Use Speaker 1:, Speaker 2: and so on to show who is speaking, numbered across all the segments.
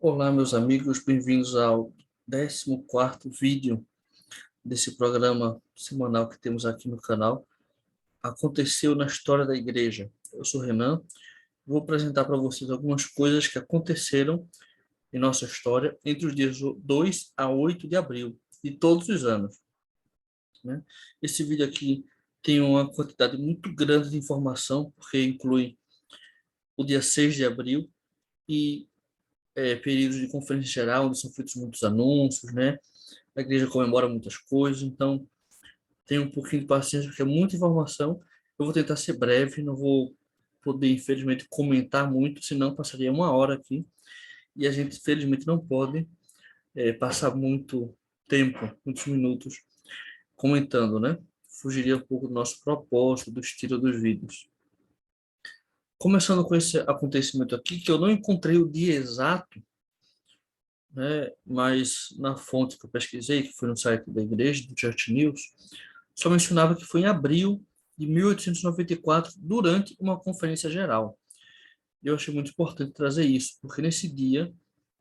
Speaker 1: Olá, meus amigos, bem-vindos ao 14º vídeo desse programa semanal que temos aqui no canal. Aconteceu na história da igreja. Eu sou Renan, vou apresentar para vocês algumas coisas que aconteceram em nossa história entre os dias 2 a 8 de abril de todos os anos, né? Esse vídeo aqui tem uma quantidade muito grande de informação, porque inclui o dia 6 de abril e períodos de conferência geral, onde são feitos muitos anúncios, né? A igreja comemora muitas coisas, então tenha um pouquinho de paciência, porque é muita informação. Eu vou tentar ser breve, não vou poder, infelizmente, comentar muito, senão passaria uma hora aqui. E a gente, infelizmente, não pode passar muito tempo, muitos minutos, comentando, né? Fugiria um pouco do nosso propósito, do estilo dos vídeos. Começando com esse acontecimento aqui, que eu não encontrei o dia exato, né? Mas na fonte que eu pesquisei, que foi no site da igreja, do Church News, só mencionava que foi em abril de 1894, durante uma conferência geral. Eu achei muito importante trazer isso, porque nesse dia,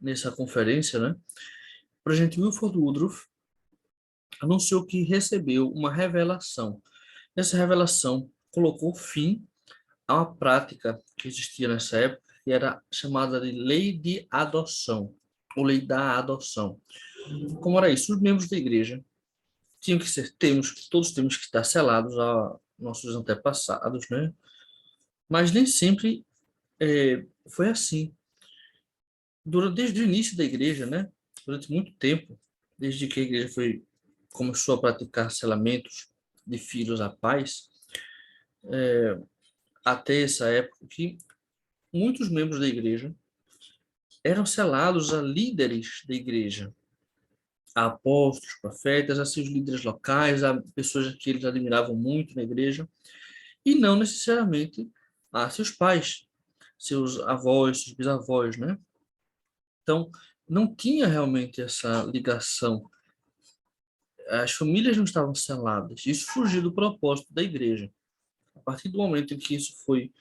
Speaker 1: nessa conferência, né, o presidente Wilford Woodruff anunciou que recebeu uma revelação. Essa revelação colocou fim a uma prática que existia nessa época, que era chamada de Lei de Adoção, ou Lei da Adoção. Como era isso? Os membros da igreja tinham que ser, todos temos que estar selados a nossos antepassados, né? Mas nem sempre foi assim. Desde o início da igreja, né? Durante muito tempo, desde que a igreja começou a praticar selamentos de filhos a pais, até essa época, que muitos membros da igreja eram selados a líderes da igreja, a apóstolos, profetas, a seus líderes locais, a pessoas que eles admiravam muito na igreja, e não necessariamente a seus pais, seus avós, seus bisavós, né? Então, não tinha realmente essa ligação. As famílias não estavam seladas. Isso fugiu do propósito da igreja. A partir do momento em que isso foi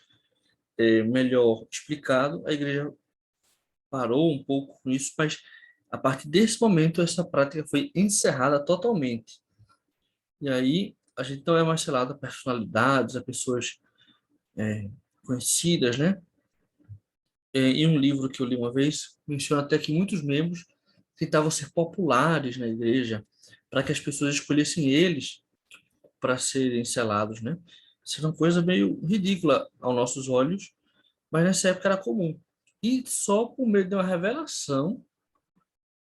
Speaker 1: melhor explicado, a igreja parou um pouco com isso, mas a partir desse momento essa prática foi encerrada totalmente. E aí a gente não é mais selado a personalidades, a pessoas conhecidas, né? Em um livro que eu li uma vez, menciona até que muitos membros tentavam ser populares na igreja, para que as pessoas escolhessem eles para serem selados, né? Isso é uma coisa meio ridícula aos nossos olhos, mas nessa época era comum. E só por meio de uma revelação,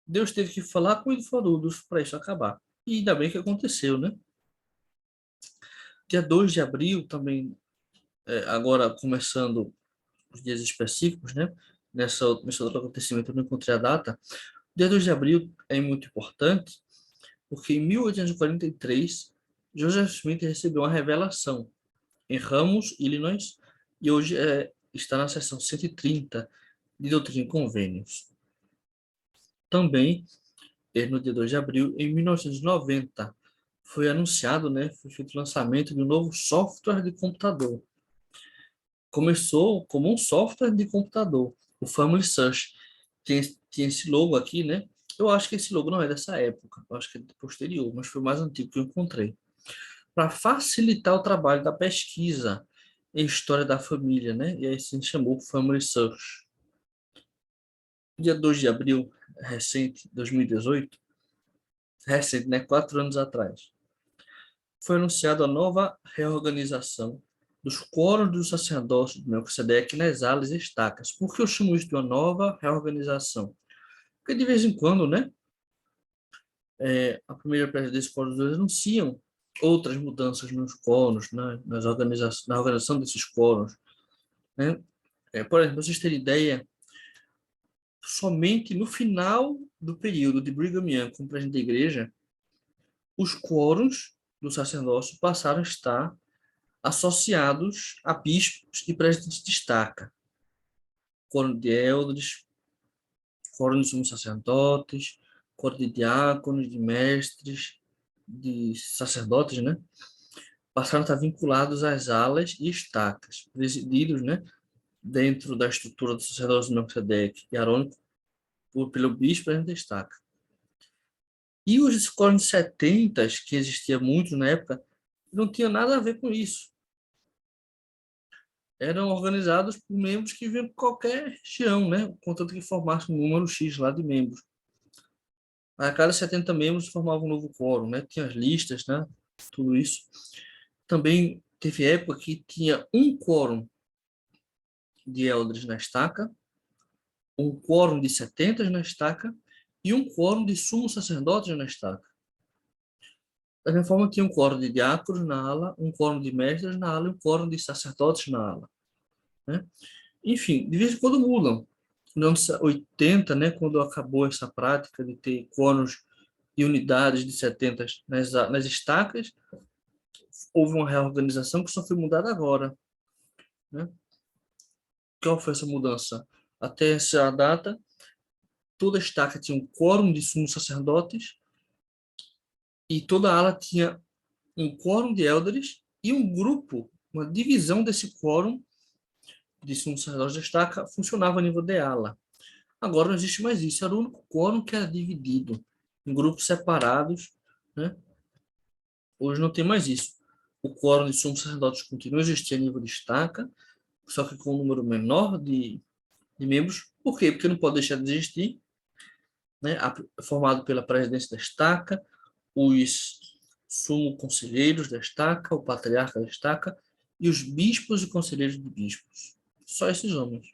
Speaker 1: Deus teve que falar com os forudos para isso acabar. E ainda bem que aconteceu, né? Dia 2 de abril também, agora começando os dias específicos, né? Nesse outro acontecimento eu não encontrei a data. Dia 2 de abril é muito importante, porque em 1843, Joseph Smith recebeu uma revelação em Ramos, Illinois, e hoje está na seção 130 de Doutrina e Convênios. Também, no dia 2 de abril, em 1990, foi anunciado, né, foi feito o lançamento de um novo software de computador. Começou como um software de computador, o Family Search. Tem esse logo aqui, né? Eu acho que esse logo não é dessa época, eu acho que é posterior, mas foi o mais antigo que eu encontrei. Para facilitar o trabalho da pesquisa em história da família, né? E aí se chamou Family Search. Dia 2 de abril, recente, 2018, recente, né? 4 anos atrás, foi anunciada a nova reorganização dos quóruns do sacerdócio de Melquisedeque nas alas e estacas. Por que eu chamo isso de uma nova reorganização? Porque de vez em quando, né? A primeira presidência desses quóruns anunciam outras mudanças nos quóruns, né, na organização desses quóruns, né? Por exemplo, para vocês terem ideia, somente no final do período de Brigham Young como presidente da igreja, os quóruns do sacerdócio passaram a estar associados a bispos e presidentes de estaca, quórum de eldres, quórum de sumos sacerdotes, quórum de diáconos, de mestres, de sacerdotes, né? Passaram a estar vinculados às alas e estacas, presididos, né, dentro da estrutura do sacerdócio de Melquisedeque e Arônico, pelo bispo presidente da estaca. E os quórum de 70, que existia muito na época, não tinha nada a ver com isso. Eram organizados por membros que vinham de qualquer região, né? Contanto que formasse um número X lá de membros. A cada 70 membros formava um novo quórum, né? Tinha as listas, né? Tudo isso. Também teve época que tinha um quórum de eldres na estaca, um quórum de 70 na estaca e um quórum de sumos sacerdotes na estaca. Da mesma forma, tinha um quórum de diáconos na ala, um quórum de mestres na ala e um quórum de sacerdotes na ala, né? Enfim, de vez em quando mudam. Nos anos 80, né, quando acabou essa prática de ter quórums e unidades de 70 nas estacas, houve uma reorganização que só foi mudada agora, né? Qual foi essa mudança? Até essa data, toda estaca tinha um quórum de sumos sacerdotes e toda ala tinha um quórum de élderes e um grupo, uma divisão desse quórum de sumos sacerdotes da estaca funcionava a nível de ala. Agora não existe mais isso, era o único quórum que era dividido em grupos separados, né? Hoje não tem mais isso. O quórum de sumos sacerdotes continua a existir a nível de estaca, só que com um número menor de membros. Por quê? Porque não pode deixar de existir, né? Formado pela presidência da estaca, os sumo conselheiros da estaca, o patriarca da estaca e os bispos e conselheiros de bispos. Só esses homens.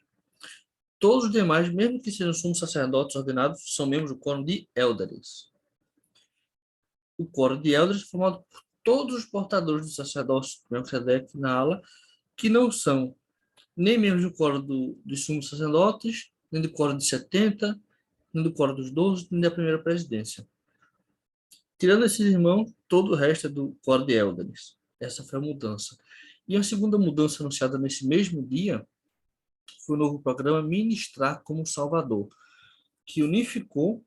Speaker 1: Todos os demais, mesmo que sejam sumos sacerdotes ordenados, são membros do quórum de élderes. O quórum de élderes é formado por todos os portadores do sacerdócio do Melquisedeque na ala, que não são nem membros do quórum dos sumos sacerdotes, nem do quórum de 70, nem do quórum dos 12, nem da primeira presidência. Tirando esses irmãos, todo o resto é do quórum de élderes. Essa foi a mudança. E a segunda mudança anunciada nesse mesmo dia foi o novo programa Ministrar como Salvador, que unificou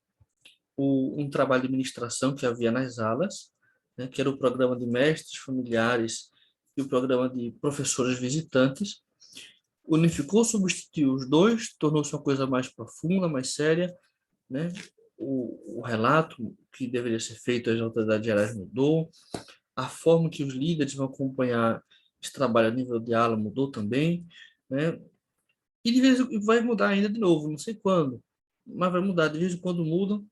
Speaker 1: um trabalho de ministração que havia nas alas, né, que era o programa de mestres familiares e o programa de professores visitantes, unificou, substituiu os dois, tornou-se uma coisa mais profunda, mais séria, né? O relato que deveria ser feito às autoridades gerais mudou, a forma que os líderes vão acompanhar esse trabalho a nível de ala mudou também, né? E de vez em quando vai mudar ainda de novo, não sei quando, mas vai mudar, de vez em quando mudam,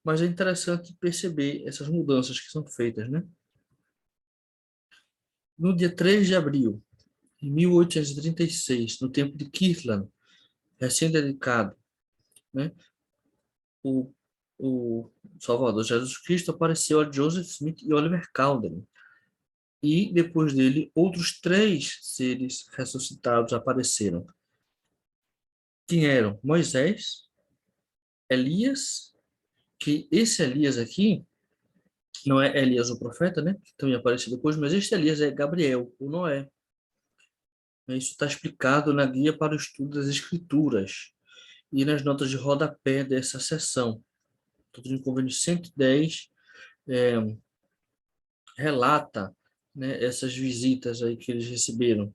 Speaker 1: mas é interessante perceber essas mudanças que são feitas, né? No dia 3 de abril de 1836, no tempo de Kirtland, recém-dedicado, né? O, o Salvador Jesus Cristo apareceu a Joseph Smith e Oliver Cowdery. E depois dele, outros três seres ressuscitados apareceram. Quem eram? Moisés, Elias, que esse Elias aqui não é Elias o profeta, né? Que também apareceu depois, mas este Elias é Gabriel, o Noé. Isso está explicado na Guia para o Estudo das Escrituras e nas notas de rodapé dessa sessão. O Convênio 110 é, relata, né, essas visitas aí que eles receberam,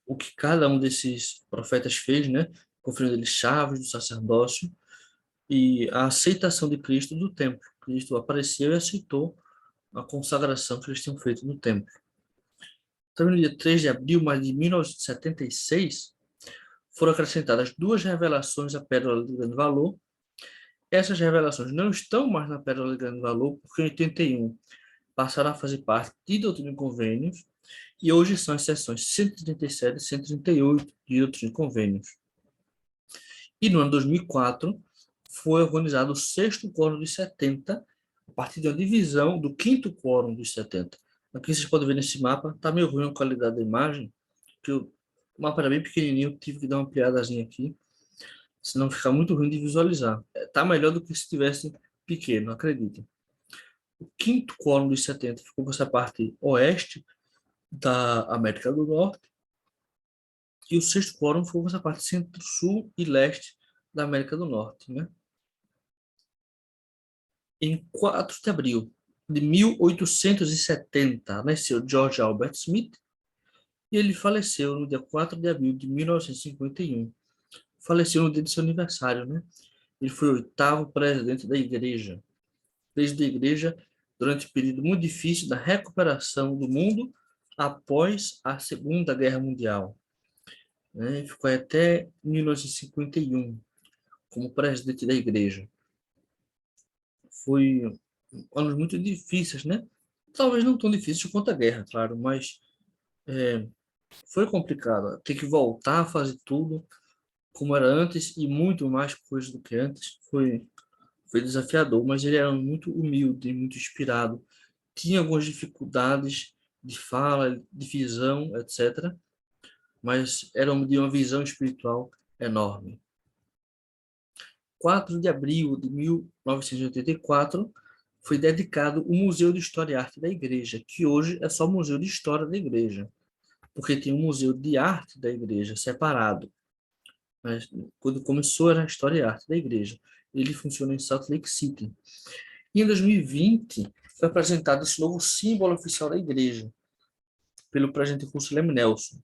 Speaker 1: o que cada um desses profetas fez, né, conferindo eles chaves do sacerdócio e a aceitação de Cristo do templo. Cristo apareceu e aceitou a consagração que eles tinham feito no templo. Também no dia 3 de abril, mas de 1976, foram acrescentadas duas revelações à Pérola de Grande Valor. Essas revelações não estão mais na Pérola de Grande Valor, porque em 81 passaram a fazer parte de Doutrina e Convênios, e hoje são as seções 137 e 138 de Doutrina e Convênios. E no ano 2004, foi organizado o sexto quórum dos 70, a partir da divisão do quinto quórum dos 70. Aqui vocês podem ver nesse mapa, está meio ruim a qualidade da imagem, que o mapa era bem pequenininho, tive que dar uma ampliadazinha aqui, senão fica muito ruim de visualizar. Está melhor do que se tivesse pequeno, acreditem. O quinto quórum dos 70 ficou com essa parte oeste da América do Norte, e o sexto quórum ficou com essa parte centro-sul e leste da América do Norte, né? Em 4 de abril de 1870, nasceu George Albert Smith e ele faleceu no dia 4 de abril de 1951. Faleceu no dia de seu aniversário, né? Ele foi o 8º presidente da igreja. Desde a igreja, durante o período muito difícil da recuperação do mundo após a Segunda Guerra Mundial, né? Ele ficou até 1951 como presidente da igreja. Foi anos muito difíceis, né? Talvez não tão difíceis quanto a guerra, claro, mas foi complicado. Ter que voltar a fazer tudo como era antes e muito mais coisas do que antes foi desafiador, mas ele era muito humilde, muito inspirado. Tinha algumas dificuldades de fala, de visão, etc., mas era de uma visão espiritual enorme. 4 de abril de 1984 foi dedicado o Museu de História e Arte da Igreja, que hoje é só Museu de História da Igreja, porque tem um Museu de Arte da Igreja separado. Mas quando começou era a História e Arte da Igreja. Ele funciona em Salt Lake City. E em 2020 foi apresentado esse novo símbolo oficial da Igreja pelo presidente Russell M. Nelson,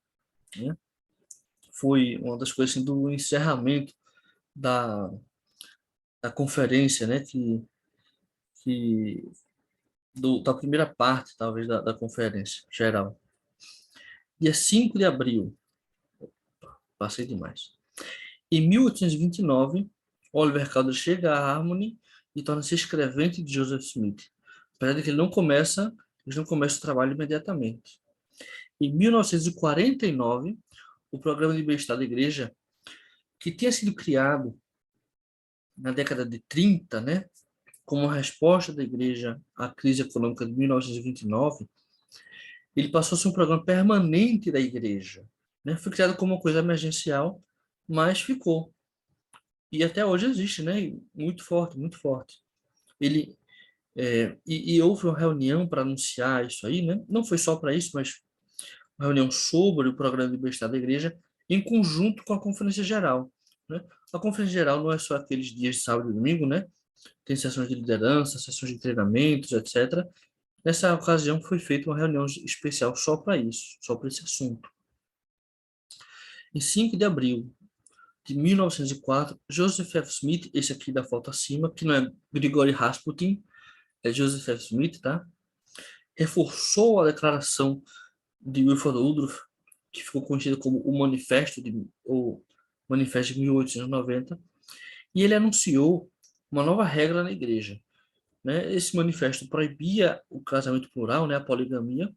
Speaker 1: né? Foi uma das coisas assim, do encerramento da, da conferência, né? Que da primeira parte, talvez, da conferência geral. Dia 5 de abril, passei demais. Em 1829, Oliver Cowdery chega a Harmony e torna-se escrevente de Joseph Smith. Apesar de que eles não começam o trabalho imediatamente. Em 1949, o programa de bem-estar da igreja, que tinha sido criado na década de 30, né, como resposta da igreja à crise econômica de 1929, ele passou a ser um programa permanente da igreja, né? Foi criado como uma coisa emergencial, mas ficou. E até hoje existe, né? Muito forte, muito forte. Ele e houve uma reunião para anunciar isso aí, né? Não foi só para isso, mas uma reunião sobre o programa de bem-estar da igreja em conjunto com a Conferência Geral, né? A Conferência Geral não é só aqueles dias de sábado e domingo, né? Tem sessões de liderança, sessões de treinamentos, etc. Nessa ocasião foi feita uma reunião especial só para isso, só para esse assunto. Em 5 de abril de 1904, Joseph F. Smith, esse aqui da foto acima, que não é Grigori Rasputin, é Joseph F. Smith, tá? Reforçou a declaração de Wilford Woodruff, que ficou conhecido como o Manifesto de 1890, e ele anunciou uma nova regra na igreja, né? Esse manifesto proibia o casamento plural, né, a poligamia,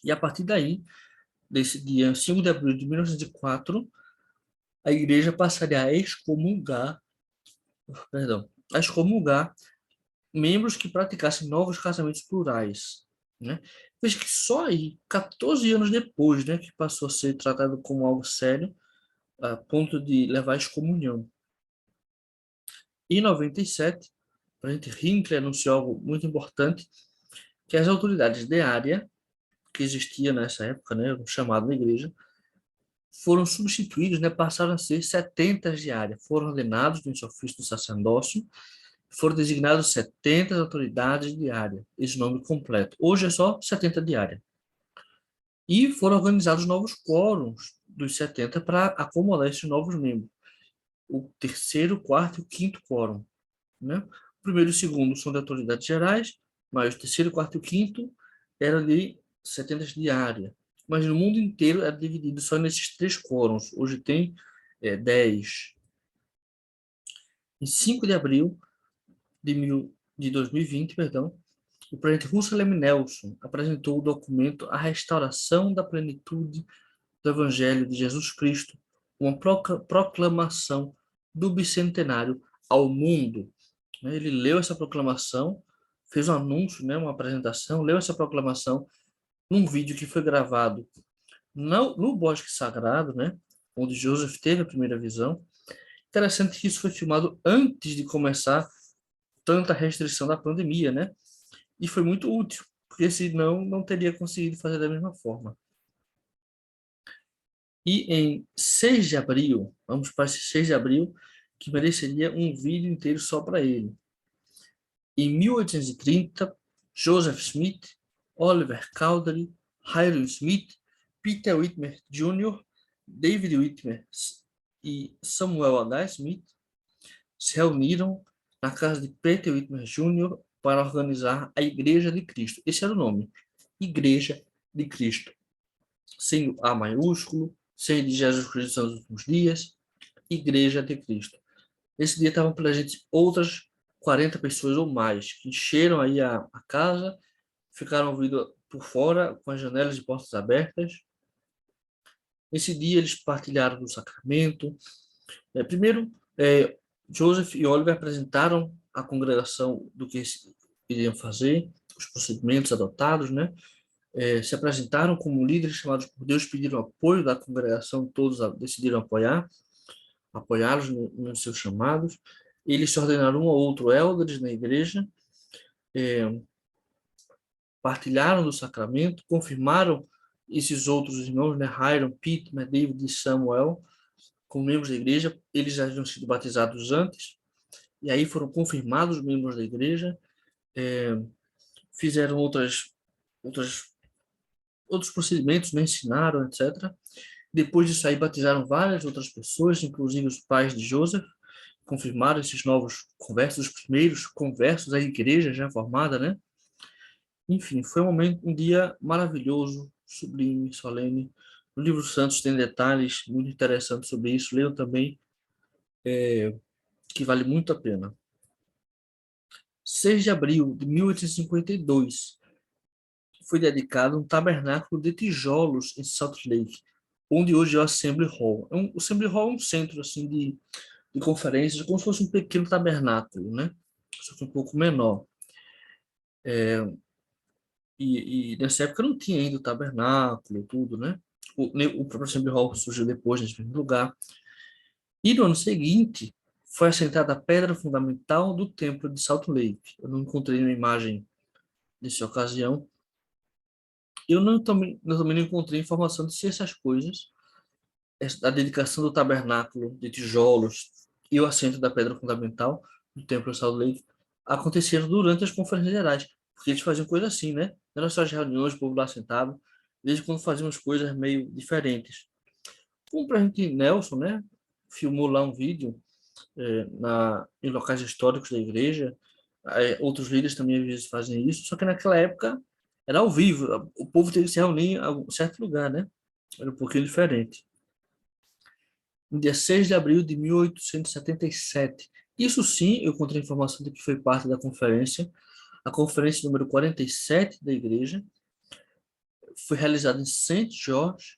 Speaker 1: e a partir daí, desse dia 5 de abril de 1904, a igreja passaria a excomungar, perdão, a excomungar membros que praticassem novos casamentos plurais, né? Veja que só aí, 14 anos depois, né, que passou a ser tratado como algo sério, a ponto de levar à excomunhão. Em 97, o presidente Hinckley anunciou algo muito importante, que as autoridades de área, que existia nessa época, né, o chamado da igreja, foram substituídos, né, passaram a ser 70 de área, foram ordenados no ofício do sacerdócio, foram designados 70 autoridades de área, esse nome completo. Hoje é só 70 de área. E foram organizados novos quórums dos 70 para acomodar esses novos membros. O terceiro, quarto e o quinto quórum, né? O primeiro e o segundo são de autoridades gerais, mas o terceiro, quarto e o quinto eram de 70 de área. Mas no mundo inteiro é dividido só nesses 3 quórums. Hoje tem 10. Em 5 de abril de 2020, perdão, o presidente Russell M. Nelson apresentou o documento A Restauração da Plenitude do Evangelho de Jesus Cristo, uma proclamação do bicentenário ao mundo. Ele leu essa proclamação, fez um anúncio, né, uma apresentação, leu essa proclamação num vídeo que foi gravado no Bosque Sagrado, né, onde Joseph teve a primeira visão. Interessante que isso foi filmado antes de começar tanta restrição da pandemia, né? E foi muito útil, porque senão não teria conseguido fazer da mesma forma. E em 6 de abril, vamos para esse 6 de abril, que mereceria um vídeo inteiro só para ele. Em 1830, Joseph Smith, Oliver Cowdery, Hiram Smith, Peter Whitmer Jr., David Whitmer e Samuel H. Smith se reuniram na casa de Peter Whitmer Jr. para organizar a Igreja de Cristo. Esse era o nome, Igreja de Cristo. Sem o A maiúsculo, sem de Jesus Cristo nos últimos dias, Igreja de Cristo. Esse dia estavam presentes outras 40 pessoas ou mais, que encheram aí a casa, ficaram vindo por fora, com as janelas e portas abertas. Nesse dia eles partilharam do sacramento. Primeiro, Joseph e Oliver apresentaram à congregação do que iriam fazer, os procedimentos adotados, né? Se apresentaram como líderes chamados por Deus, pediram apoio da congregação, todos decidiram apoiá-los nos seus chamados. Eles se ordenaram um ao outro elders na igreja, partilharam do sacramento, confirmaram esses outros irmãos, né, Hiram, Pete, David e Samuel, como membros da igreja. Eles já haviam sido batizados antes, e aí foram confirmados membros da igreja, fizeram outros procedimentos, né, ensinaram, etc. Depois disso aí, batizaram várias outras pessoas, inclusive os pais de Joseph, confirmaram esses novos conversos, os primeiros conversos da igreja já formada, né? Enfim, foi um dia maravilhoso, sublime, solene. No livro Santos tem detalhes muito interessantes sobre isso. Leiam também, que vale muito a pena. 6 de abril de 1852, foi dedicado um tabernáculo de tijolos em Salt Lake, onde hoje é o Assembly Hall. O Assembly Hall é um centro assim, de conferências, como se fosse um pequeno tabernáculo, né? Só que um pouco menor. E nessa época não tinha ainda o tabernáculo, tudo, né? O próprio Assembly Hall surgiu depois, nesse mesmo lugar. E no ano seguinte, foi assentada a pedra fundamental do templo de Salt Lake. Eu não encontrei uma imagem dessa ocasião. Eu também não encontrei informação de se essas coisas, a dedicação do tabernáculo de tijolos e o assento da pedra fundamental do templo de Salt Lake, aconteceram durante as conferências gerais. Porque eles faziam coisa assim, né? Não eram só as reuniões, o povo lá sentado, desde quando faziam umas coisas meio diferentes. Como o presidente Nelson, né? Filmou lá um vídeo em locais históricos da igreja. Outros líderes também às vezes fazem isso, só que naquela época era ao vivo, o povo tinha que se reunir em um certo lugar, né? Era um pouquinho diferente. No dia 6 de abril de 1877. Isso sim, eu encontrei informação de que foi parte da conferência, a conferência número 47 da igreja, foi realizada em Saint George.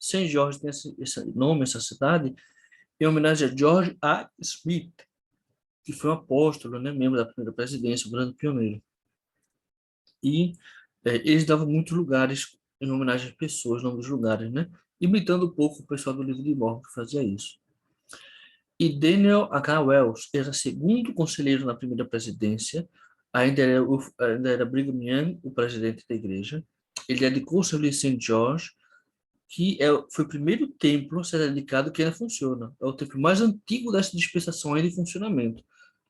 Speaker 1: Saint George tem esse nome, essa cidade, em homenagem a George A. Smith, que foi um apóstolo, né, membro da primeira presidência, um grande pioneiro. E eles davam muitos lugares em homenagem às pessoas, nomes dos lugares, né? Imitando um pouco o pessoal do livro de Mormon que fazia isso. E Daniel H. Wells era segundo conselheiro na primeira presidência, ainda era Brigham Young, o presidente da igreja. Ele dedicou seu livro St. George, que foi o primeiro templo a ser dedicado que ainda funciona. É o templo mais antigo dessa dispensação ainda em funcionamento.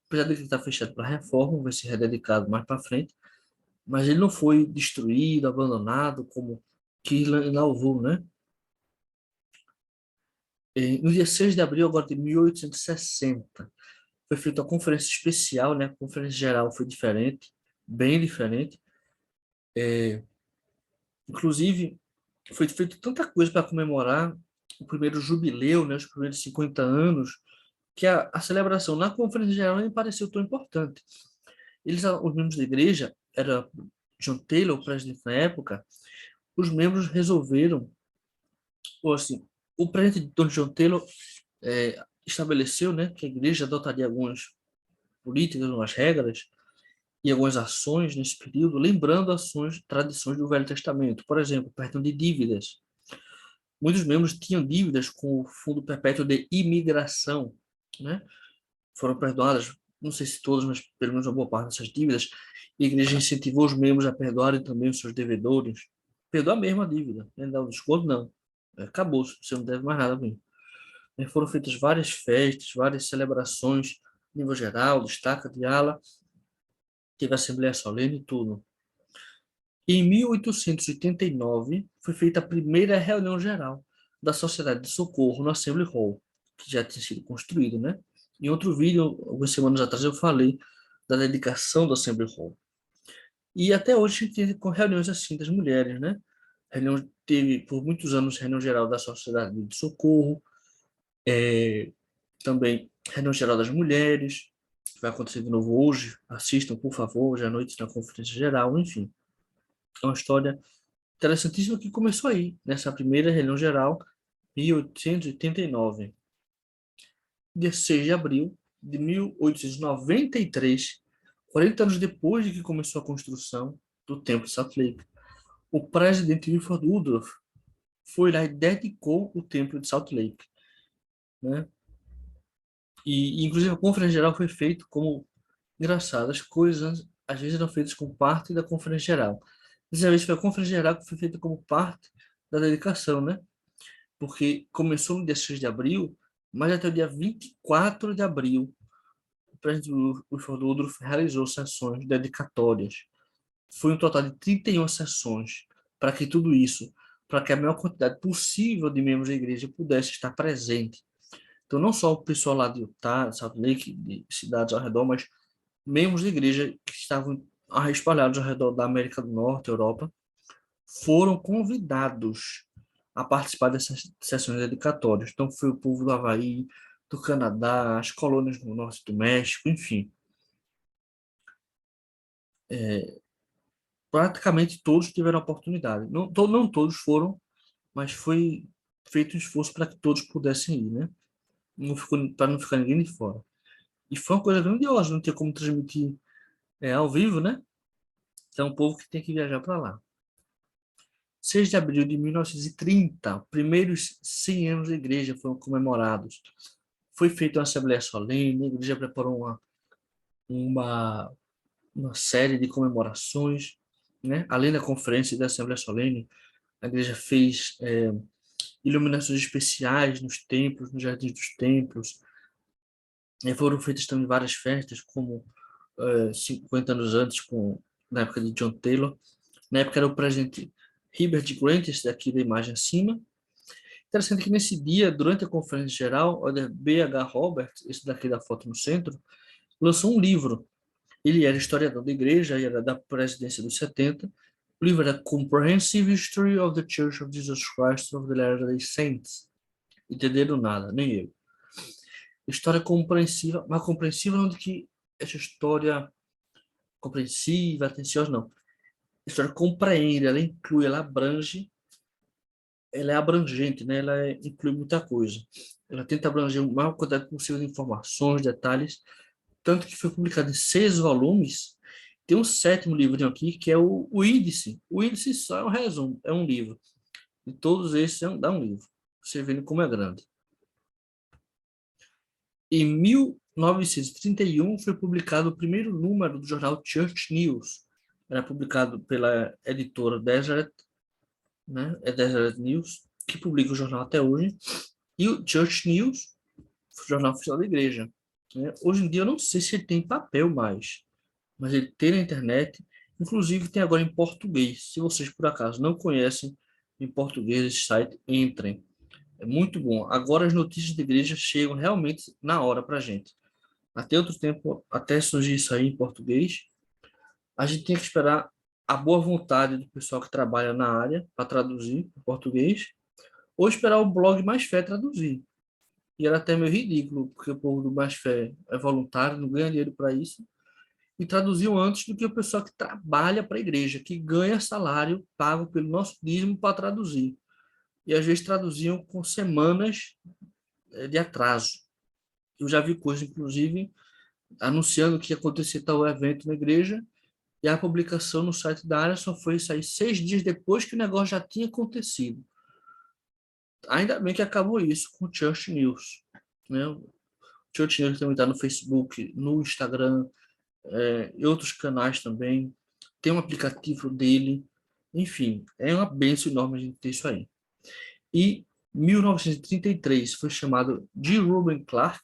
Speaker 1: Apesar de ele estar fechado para reforma, vai ser rededicado mais para frente, mas ele não foi destruído, abandonado, como Kirtland e Nauvoo, né? No dia 6 de abril agora de 1860, foi feita uma conferência especial, né? A conferência geral foi diferente, bem diferente. Inclusive, foi feito tanta coisa para comemorar o primeiro jubileu, né? Os primeiros 50 anos, que a celebração na conferência geral nem pareceu tão importante. Os membros da igreja, era John Taylor, o presidente na época, os membros resolveram, ou assim, o presidente John Taylor estabeleceu, né, que a igreja adotaria algumas políticas, algumas regras e algumas ações nesse período, lembrando ações, tradições do Velho Testamento. Por exemplo, perdão de dívidas. Muitos membros tinham dívidas com o Fundo Perpétuo de Imigração, né? Foram perdoadas, não sei se todas, mas pelo menos uma boa parte dessas dívidas. E a igreja incentivou os membros a perdoarem também os seus devedores. Perdoar mesmo a dívida, não dar o desconto, não. Acabou, você não deve mais nada a mim. Foram feitas várias festas, várias celebrações, nível geral, destaca de ala, teve assembleia solene e tudo. Em 1889, foi feita a primeira reunião geral da Sociedade de Socorro no Assembly Hall, que já tinha sido construído, né? Em outro vídeo, algumas semanas atrás, eu falei da dedicação do Assembly Hall. E até hoje a gente tem com reuniões assim das mulheres, né? Reunião, teve por muitos anos reunião geral da Sociedade de Socorro, também reunião geral das mulheres, que vai acontecer de novo hoje. Assistam, por favor, hoje à noite na conferência geral, enfim. É uma história interessantíssima que começou aí, nessa primeira reunião geral, 1889. Dia 6 de abril de 1893, 40 anos depois de que começou a construção do Templo de Salt Lake, o presidente Wilford Woodruff foi lá e dedicou o Templo de Salt Lake, né? E inclusive a conferência geral foi feita como engraçado, as coisas às vezes eram feitas como parte da conferência geral. Dessa vez foi a conferência geral que foi feita como parte da dedicação, né? Porque começou no dia 6 de abril, mas até o dia 24 de abril o presidente Wilford Woodruff realizou sessões dedicatórias. Foi um total de 31 sessões para que tudo isso, para que a maior quantidade possível de membros da igreja pudesse estar presente. Então, não só o pessoal lá de Utah, Salt Lake, de cidades ao redor, mas membros da igreja que estavam espalhados ao redor da América do Norte, Europa, foram convidados a participar dessas sessões dedicatórias. Então, foi o povo do Havaí, do Canadá, as colônias no norte do México, enfim. Praticamente todos tiveram oportunidade. Não, não todos foram, mas foi feito um esforço para que todos pudessem ir, né? Não ficou, para não ficar ninguém de fora. E foi uma coisa grandiosa, não tinha como transmitir ao vivo, né? Então, é um povo que tem que viajar para lá. 6 de abril de 1930, primeiros 100 anos da igreja foram comemorados. Foi feita uma assembleia solene, a igreja preparou uma, uma série de comemorações, né? Além da conferência e da assembleia solene, a igreja fez iluminações especiais nos templos, nos jardins dos templos. E foram feitas também várias festas, como 50 anos antes, na época de John Taylor. Na época era o presidente Herbert Grant, esse daqui da imagem acima. Interessante que nesse dia, durante a conferência geral, o B.H. Roberts, esse daqui da foto no centro, lançou um livro. Ele era historiador da igreja e era da presidência dos 70. O livro era Comprehensive History of the Church of Jesus Christ of the Latter-day Saints. Entenderam nada, nem eu. História compreensiva, mas compreensiva não de que essa história compreensiva, atenciosa, não. A história compreende, ela inclui, ela abrange, ela é abrangente, né? Inclui muita coisa. Ela tenta abranger o maior quantidade possível de informações, detalhes, tanto que foi publicado em 6 volumes. Tem um sétimo livrinho aqui, que é o Índice. O Índice só é um resumo, é um livro. E todos esses dá um livro. Você vendo como é grande. Em 1931 foi publicado o primeiro número do jornal Church News. Era publicado pela editora Deseret, né? É Deseret News, que publica o jornal até hoje. E o Church News, o jornal oficial da igreja, né? Hoje em dia eu não sei se ele tem papel mais, mas ele tem na internet. Inclusive tem agora em português. Se vocês por acaso não conhecem em português esse site, entrem. É muito bom. Agora as notícias da igreja chegam realmente na hora para a gente. Até outro tempo, até surgir isso aí em português, a gente tem que esperar a boa vontade do pessoal que trabalha na área para traduzir em português, ou esperar o blog Mais Fé traduzir. E era até meio ridículo, porque o povo do Mais Fé é voluntário, não ganha dinheiro para isso, e traduziam antes do que o pessoal que trabalha para a igreja, que ganha salário pago pelo nosso dízimo para traduzir. E às vezes traduziam com semanas de atraso. Eu já vi coisa, inclusive, anunciando que ia acontecer tal evento na igreja, e a publicação no site da área só foi sair 6 dias depois que o negócio já tinha acontecido. Ainda bem que acabou isso com o Church News, né? O Church News também está no Facebook, no Instagram, e outros canais também. Tem um aplicativo dele. Enfim, é uma bênção enorme a gente ter isso aí. E 1933 foi chamado de Reuben Clark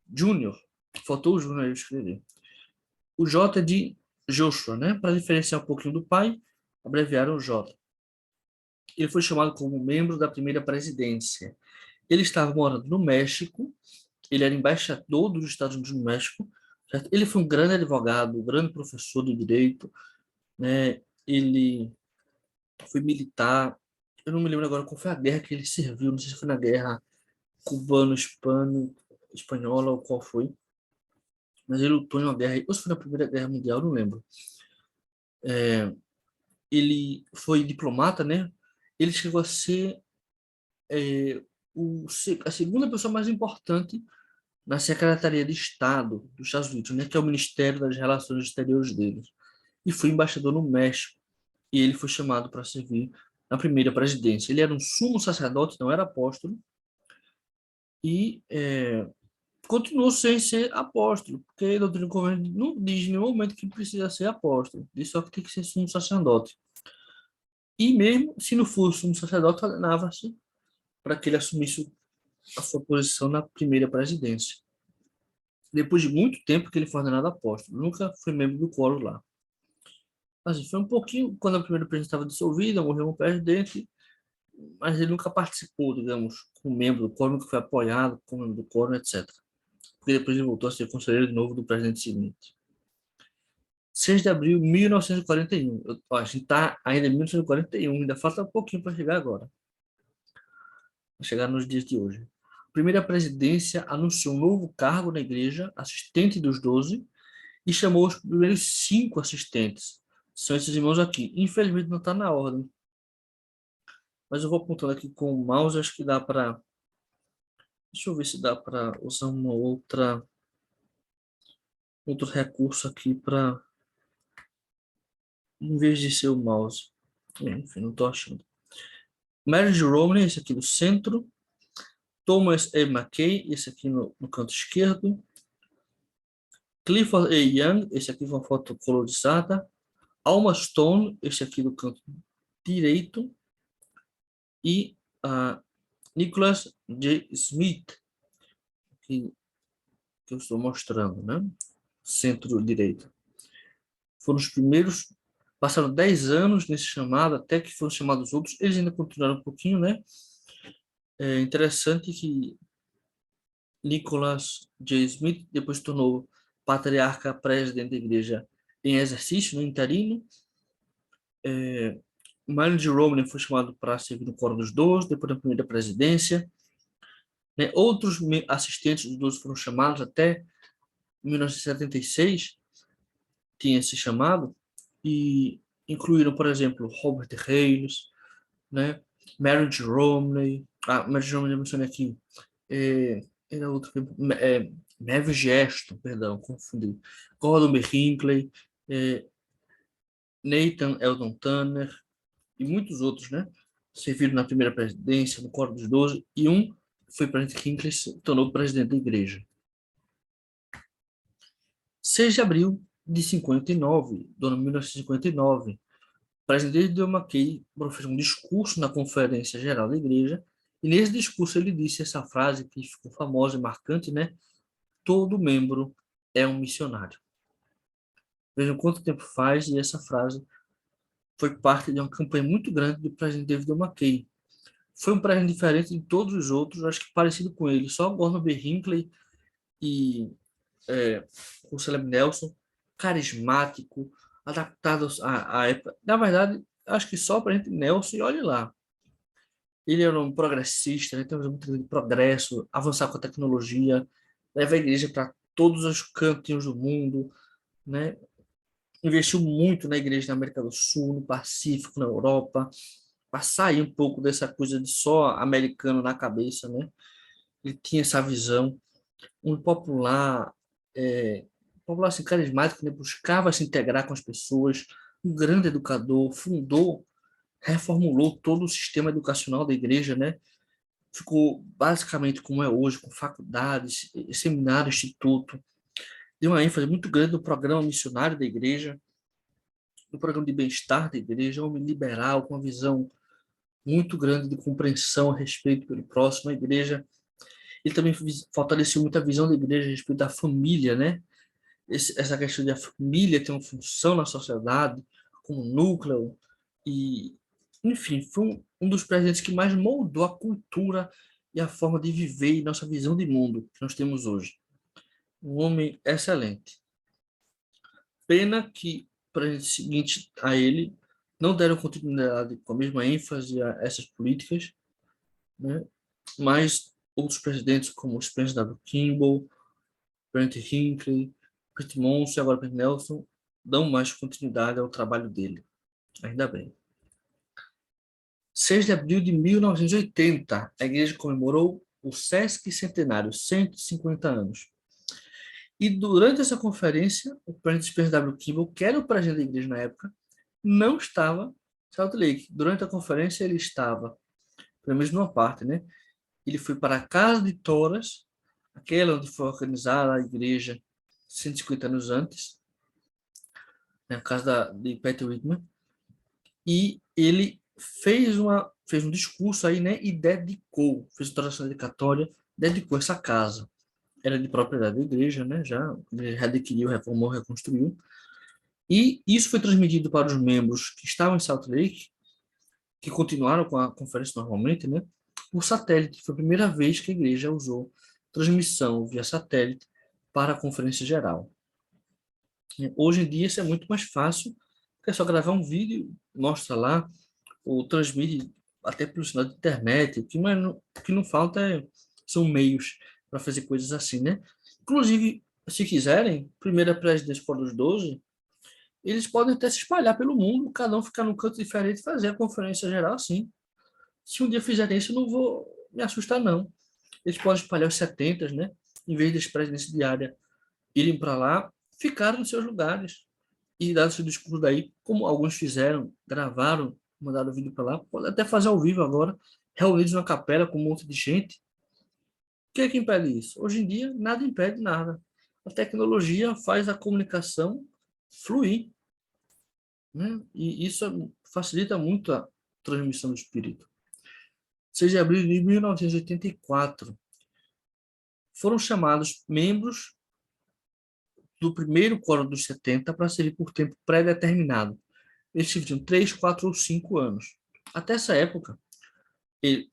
Speaker 1: Jr. Faltou o Júnior aí escrever. O J é de Joshua, né? Para diferenciar um pouquinho do pai, abreviaram o J. Ele foi chamado como membro da primeira presidência. Ele estava morando no México ele era embaixador dos Estados Unidos no México, certo? Ele foi um grande advogado, um grande professor de direito, né? Ele foi militar. Eu não me lembro agora qual foi a guerra que ele serviu, não sei se foi na guerra cubano-espanhola ou qual foi, mas ele lutou em uma guerra, ou se foi na Primeira Guerra Mundial, não lembro. Ele foi diplomata, né? Ele chegou a ser é, a segunda pessoa mais importante na Secretaria de Estado dos Estados Unidos, né? Que é o Ministério das Relações Exteriores deles. E foi embaixador no México. E ele foi chamado para servir na primeira presidência. Ele era um sumo sacerdote, não era apóstolo, e continuou sem ser apóstolo, porque a doutrina convênio não diz em nenhum momento que precisa ser apóstolo, diz só que tem que ser sumo sacerdote. E mesmo se não fosse sumo sacerdote, ordenava-se para que ele assumisse a sua posição na primeira presidência. Depois de muito tempo que ele foi ordenado apóstolo, nunca foi membro do coro lá. Assim, foi um pouquinho quando a primeira presidência estava dissolvida, morreu um presidente, mas ele nunca participou, digamos, como membro do quórum, que foi apoiado como membro do quórum, etc. Porque depois ele voltou a ser conselheiro de novo do presidente seguinte. 6 de abril de 1941. A gente está ainda em 1941, ainda falta um pouquinho para chegar agora, para chegar nos dias de hoje. A primeira presidência anunciou um novo cargo na igreja, assistente dos 12, e chamou os primeiros 5 assistentes. São esses irmãos aqui. Infelizmente não está na ordem, mas eu vou apontando aqui com o mouse, acho que dá para. Deixa eu ver se dá para usar outro recurso aqui para, em vez de ser o mouse. Enfim, não estou achando. Mary Romney, esse aqui do centro. Thomas E. McKay, esse aqui no canto esquerdo. Clifford E. Young, esse aqui com a foto colorizada. Alma Stone, esse aqui do canto direito. E Nicholas J. Smith, que eu estou mostrando, né? Centro-direita. Foram os primeiros, passaram 10 anos nesse chamado, até que foram chamados outros. Eles ainda continuaram um pouquinho, né? É interessante que Nicholas J. Smith depois se tornou patriarca presidente da igreja em exercício, no interino. Marilyn J. Romney foi chamado para servir no Coro dos 12, depois da primeira presidência. Né? Outros assistentes dos 12 foram chamados até 1976, tinha se chamado, e incluíram, por exemplo, Robert Hales, né? Mary J. Romney, Mary J. Romney eu mencionei aqui, era outro, Mavis Geston, perdão, confundi, Gordon B. Hinckley, Nathan Eldon Tanner e muitos outros, né? Serviram na primeira presidência, no Coro dos 12, e um foi presidente Hinckley, se tornou presidente da igreja. 6 de abril de 59, do ano 1959, o presidente John McCain fez um discurso na Conferência Geral da Igreja, e nesse discurso ele disse essa frase que ficou famosa e marcante, né? Todo membro é um missionário. Vejam quanto tempo faz, e essa frase foi parte de uma campanha muito grande do presidente David McCain. Foi um presidente diferente de todos os outros, acho que parecido com ele, só Gordon B. Hinckley e Russell M. Nelson, carismático, adaptado à época. Na verdade, acho que só para gente Nelson, e olhe lá. Ele era um progressista, né? Tem muito de progresso, avançar com a tecnologia, leva a igreja para todos os cantinhos do mundo, né? Investiu muito na igreja na América do Sul, no Pacífico, na Europa, para sair um pouco dessa coisa de só americano na cabeça, né? Ele tinha essa visão, um popular assim, carismático, né? Buscava se integrar com as pessoas, um grande educador, reformulou todo o sistema educacional da igreja, né? Ficou basicamente como é hoje, com faculdades, seminário, instituto. Deu uma ênfase muito grande no programa missionário da igreja, no programa de bem-estar da igreja, um homem liberal, com uma visão muito grande de compreensão a respeito pelo próximo, a igreja. Ele também fortaleceu muito a visão da igreja a respeito da família, né? Essa questão de a família ter uma função na sociedade, como núcleo, e, enfim, foi um dos presidentes que mais moldou a cultura e a forma de viver e nossa visão de mundo que nós temos hoje. Um homem excelente. Pena que, para o seguinte a ele, não deram continuidade com a mesma ênfase a essas políticas, né? Mas outros presidentes, como o Spencer W. Kimball, Brent Hinckley, Pete Monson e agora Pete Nelson, dão mais continuidade ao trabalho dele. Ainda bem. 6 de abril de 1980, a igreja comemorou o Sesc Centenário, 150 anos. E durante essa conferência, o presidente Spencer W. Kimball, que era o presidente da igreja na época, não estava em Salt Lake. Durante a conferência, ele estava, pelo menos numa parte, né? Ele foi para a Casa de Toras, aquela onde foi organizada a igreja 150 anos antes, né, a casa de Pat Whitman, e ele fez um discurso aí, né, e dedicou, fez uma oração dedicatória, dedicou essa casa. Era de propriedade da igreja, né, já readquiriu, reformou, reconstruiu, e isso foi transmitido para os membros que estavam em Salt Lake, que continuaram com a conferência normalmente, né, por satélite. Foi a primeira vez que a igreja usou transmissão via satélite para a conferência geral. Hoje em dia isso é muito mais fácil, porque é só gravar um vídeo, mostra lá, ou transmite até pelo sinal de internet. O que não falta são meios para fazer coisas assim, né? Inclusive, se quiserem, primeira presidência for dos 12, eles podem até se espalhar pelo mundo, cada um ficar num canto diferente e fazer a conferência geral assim. Se um dia fizerem isso, eu não vou me assustar, não. Eles podem espalhar os 70, né? Em vez das presidências diárias irem para lá, ficaram nos seus lugares e dar seu discurso daí, como alguns fizeram, gravaram, mandaram o vídeo para lá, pode até fazer ao vivo agora, reunidos na capela com um monte de gente. O que é que impede isso? Hoje em dia, nada impede nada. A tecnologia faz a comunicação fluir, né? E isso facilita muito a transmissão do espírito. 6 de abril de 1984, foram chamados membros do primeiro Quórum dos 70 para servir por tempo pré-determinado. Eles tinham 3, 4 ou 5 anos. Até essa época,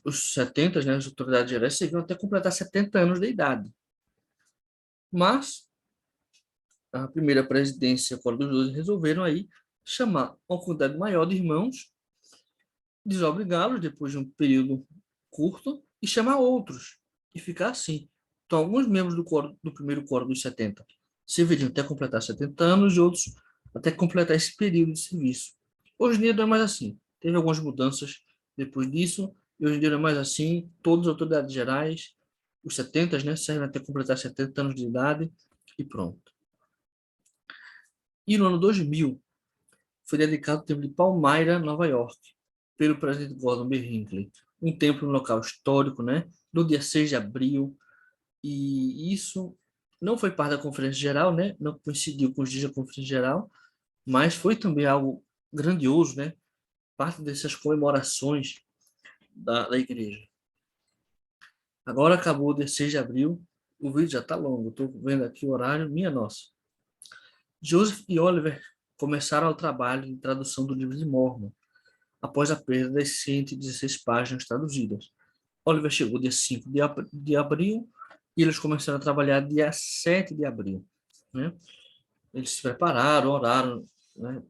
Speaker 1: os 70, né, as autoridades gerais, serviam até completar 70 anos de idade. Mas a primeira presidência e a Quórum dos 12 resolveram aí chamar uma quantidade maior de irmãos, desobrigá-los depois de um período curto e chamar outros. E ficar assim. Então, alguns membros do primeiro Quórum dos 70 serviriam até completar 70 anos e outros até completar esse período de serviço. Hoje em dia não é mais assim. Teve algumas mudanças depois disso, e hoje em dia não é mais assim. Todas as autoridades gerais, os 70, né, servem até completar 70 anos de idade e pronto. E no ano 2000, foi dedicado o templo de Palmyra, Nova York, pelo presidente Gordon B. Hinckley. Um templo no local histórico, né, no dia 6 de abril, e isso não foi parte da Conferência Geral, né, não coincidiu com os dias da Conferência Geral, mas foi também algo grandioso, né, parte dessas comemorações da igreja. Agora acabou o dia 6 de abril, o vídeo já está longo, estou vendo aqui o horário, minha nossa. Joseph e Oliver começaram o trabalho de tradução do livro de Mormon, após a perda das 116 páginas traduzidas. Oliver chegou dia 5 de abril e eles começaram a trabalhar dia 7 de abril. Né? Eles se prepararam, oraram, né?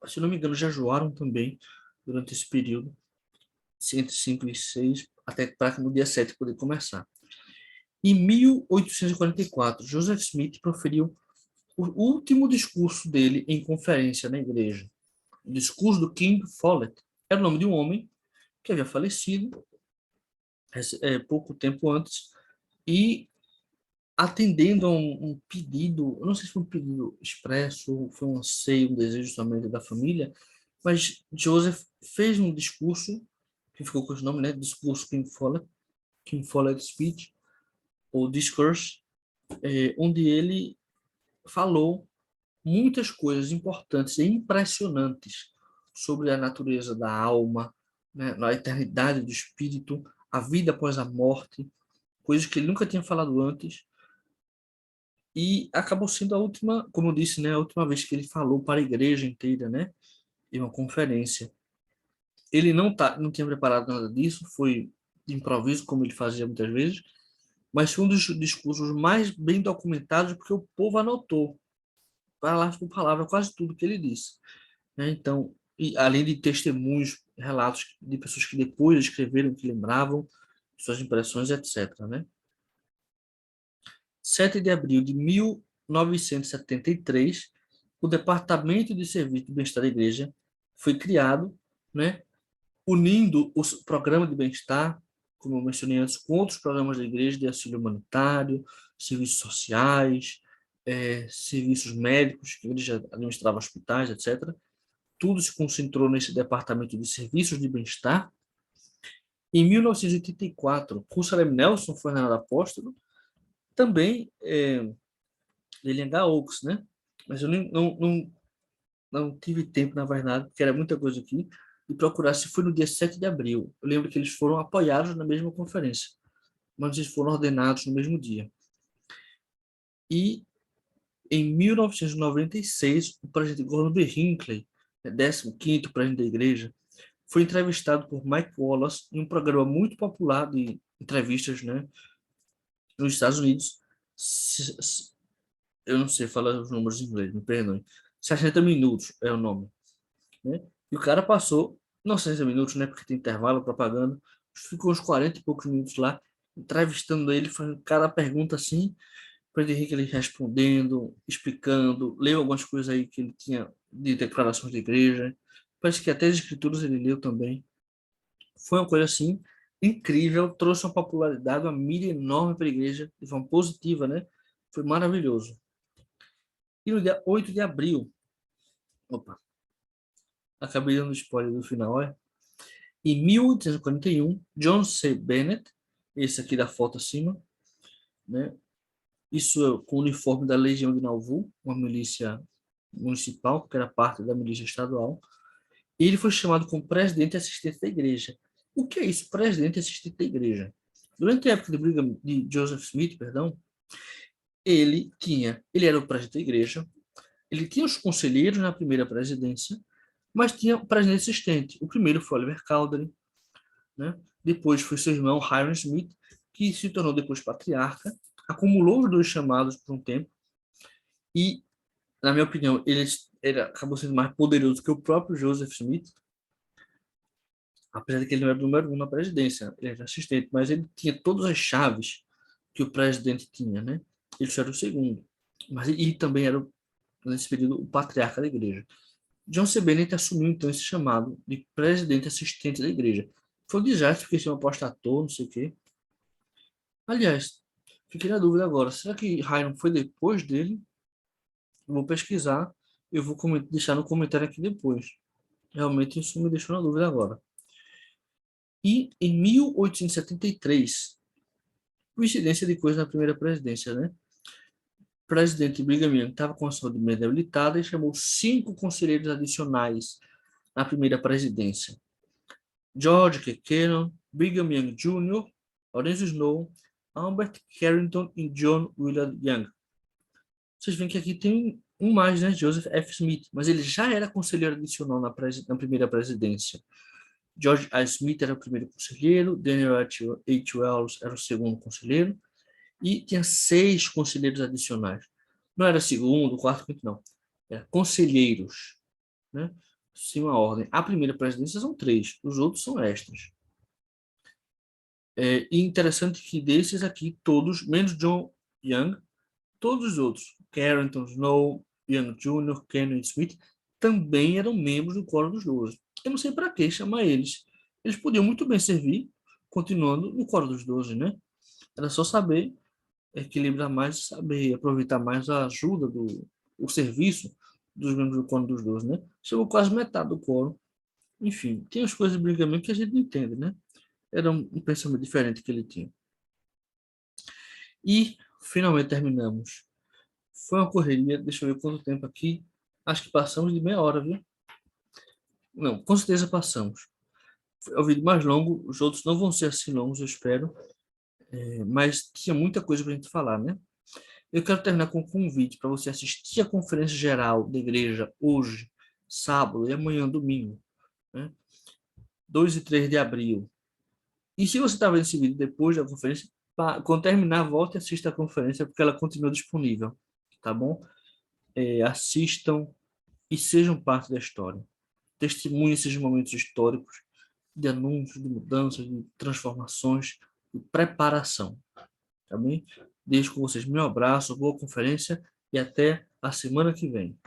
Speaker 1: Se não me engano, jejuaram também durante esse período, entre 5 e 6, até para no dia 7 poder começar. Em 1844, Joseph Smith proferiu o último discurso dele em conferência na igreja. O discurso do King Follett. Era o nome de um homem que havia falecido pouco tempo antes e atendendo a um pedido, eu não sei se foi um pedido expresso, foi um anseio, um desejo somente da família, mas Joseph fez um discurso que ficou com esse nome, né? Discurso King Follett Speech, ou Discourse, onde ele falou muitas coisas importantes e impressionantes sobre a natureza da alma, né, a eternidade do espírito, a vida após a morte, coisas que ele nunca tinha falado antes, e acabou sendo a última, como eu disse, né, a última vez que ele falou para a igreja inteira, né, em uma conferência. Ele não tinha preparado nada disso, foi de improviso, como ele fazia muitas vezes, mas foi um dos discursos mais bem documentados, porque o povo anotou, palavra por palavra, quase tudo que ele disse, né? Então, e além de testemunhos, relatos de pessoas que depois escreveram, que lembravam suas impressões, etc., né? 7 de abril de 1973, o Departamento de Serviço de Bem-Estar da Igreja foi criado, né, unindo o programa de bem-estar, como eu mencionei antes, com outros programas da igreja de auxílio humanitário, serviços sociais, serviços médicos, que a igreja administrava hospitais, etc. Tudo se concentrou nesse departamento de serviços de bem-estar. Em 1984, Russell Nelson foi ordenado apóstolo, também ele é Oaks, né? Mas eu não tive tempo, na verdade, porque era muita coisa aqui, de procurar se foi no dia 7 de abril. Eu lembro que eles foram apoiados na mesma conferência, mas eles foram ordenados no mesmo dia. E em 1996, o presidente Gordon B. Hinckley, 15º presidente da igreja, foi entrevistado por Mike Wallace em um programa muito popular de entrevistas, né, nos Estados Unidos. Eu não sei falar os números em inglês, me perdoem. 60 minutos é o nome, né? E o cara passou, não 60 minutos, né, porque tem intervalo, propaganda, ficou uns 40 e poucos minutos lá, entrevistando ele, fazendo cada pergunta assim, para ele ele respondendo, explicando, leu algumas coisas aí que ele tinha de declarações de igreja, parece que até as escrituras ele leu também. Foi uma coisa assim incrível, trouxe uma popularidade, uma mídia enorme para a igreja, de forma positiva, né? Foi maravilhoso. E no dia 8 de abril, opa, acabei dando spoiler do final, é? Em 1841, John C. Bennett, esse aqui da foto acima, né? Isso com o uniforme da Legião de Nauvoo, uma milícia municipal, que era parte da milícia estadual, e ele foi chamado como presidente assistente da igreja. O que é isso, presidente assistente da igreja? Durante a época de Brigham, de Joseph Smith, perdão, ele era o presidente da igreja, ele tinha os conselheiros na primeira presidência, mas tinha o presidente assistente. O primeiro foi Oliver Cowdery, né? Depois foi seu irmão Hiram Smith, que se tornou depois patriarca, acumulou os dois chamados por um tempo e, na minha opinião, ele acabou sendo mais poderoso que o próprio Joseph Smith, apesar de que ele não era o número um na presidência, ele era assistente, mas ele tinha todas as chaves que o presidente tinha, né? Ele só era o segundo, mas ele também era, nesse período, o patriarca da igreja. John C. Bennett assumiu então esse chamado de presidente assistente da igreja. Foi um desastre, porque tinha um apostator, não sei o quê. Aliás, fiquei na dúvida agora, será que Hiram foi depois dele? Eu vou pesquisar, eu vou deixar no comentário aqui depois. Realmente isso me deixou na dúvida agora. E em 1873, coincidência de coisa na primeira presidência, né? O presidente Brigham Young estava com a saúde meio debilitada e chamou 5 conselheiros adicionais na primeira presidência. George K. Kennan, Brigham Young Jr., Lorenzo Snow, Albert Carrington e John Willard Young. Vocês veem que aqui tem um mais, né? Joseph F. Smith, mas ele já era conselheiro adicional na primeira presidência. George A. Smith era o primeiro conselheiro, Daniel H. Wells era o segundo conselheiro, e tinha 6 conselheiros adicionais. Não era segundo, quarto, quinto, não. Era conselheiros, né? Sim, uma ordem. A primeira presidência são 3, os outros são extras. E interessante que desses aqui, todos, menos John Young, todos os outros, Carrington, Snow, Young Jr., Kenyon e Smith, também eram membros do Coro dos 12. Eu não sei para que chamar eles. Eles podiam muito bem servir, continuando no Coro dos 12, né? Era só saber equilibrar mais, saber aproveitar mais a ajuda o serviço dos membros do Coro dos 12, né? Chegou quase metade do coro. Enfim, tem as coisas de brincamento que a gente não entende, né? Era um pensamento diferente que ele tinha. E finalmente terminamos. Foi uma correria, deixa eu ver quanto tempo aqui. Acho que passamos de meia hora, viu? Não, com certeza passamos. É o vídeo mais longo, os outros não vão ser assim longos, eu espero. Mas tinha muita coisa para a gente falar, né? Eu quero terminar com um convite para você assistir a conferência geral da igreja hoje, sábado e amanhã, domingo, né? 2 e 3 de abril. E se você está vendo esse vídeo depois da conferência, quando terminar, volte e assista a conferência, porque ela continua disponível, tá bom? Assistam e sejam parte da história. Testemunhem esses momentos históricos de anúncios, de mudanças, de transformações, de preparação, tá bem? Deixo com vocês meu abraço, boa conferência e até a semana que vem.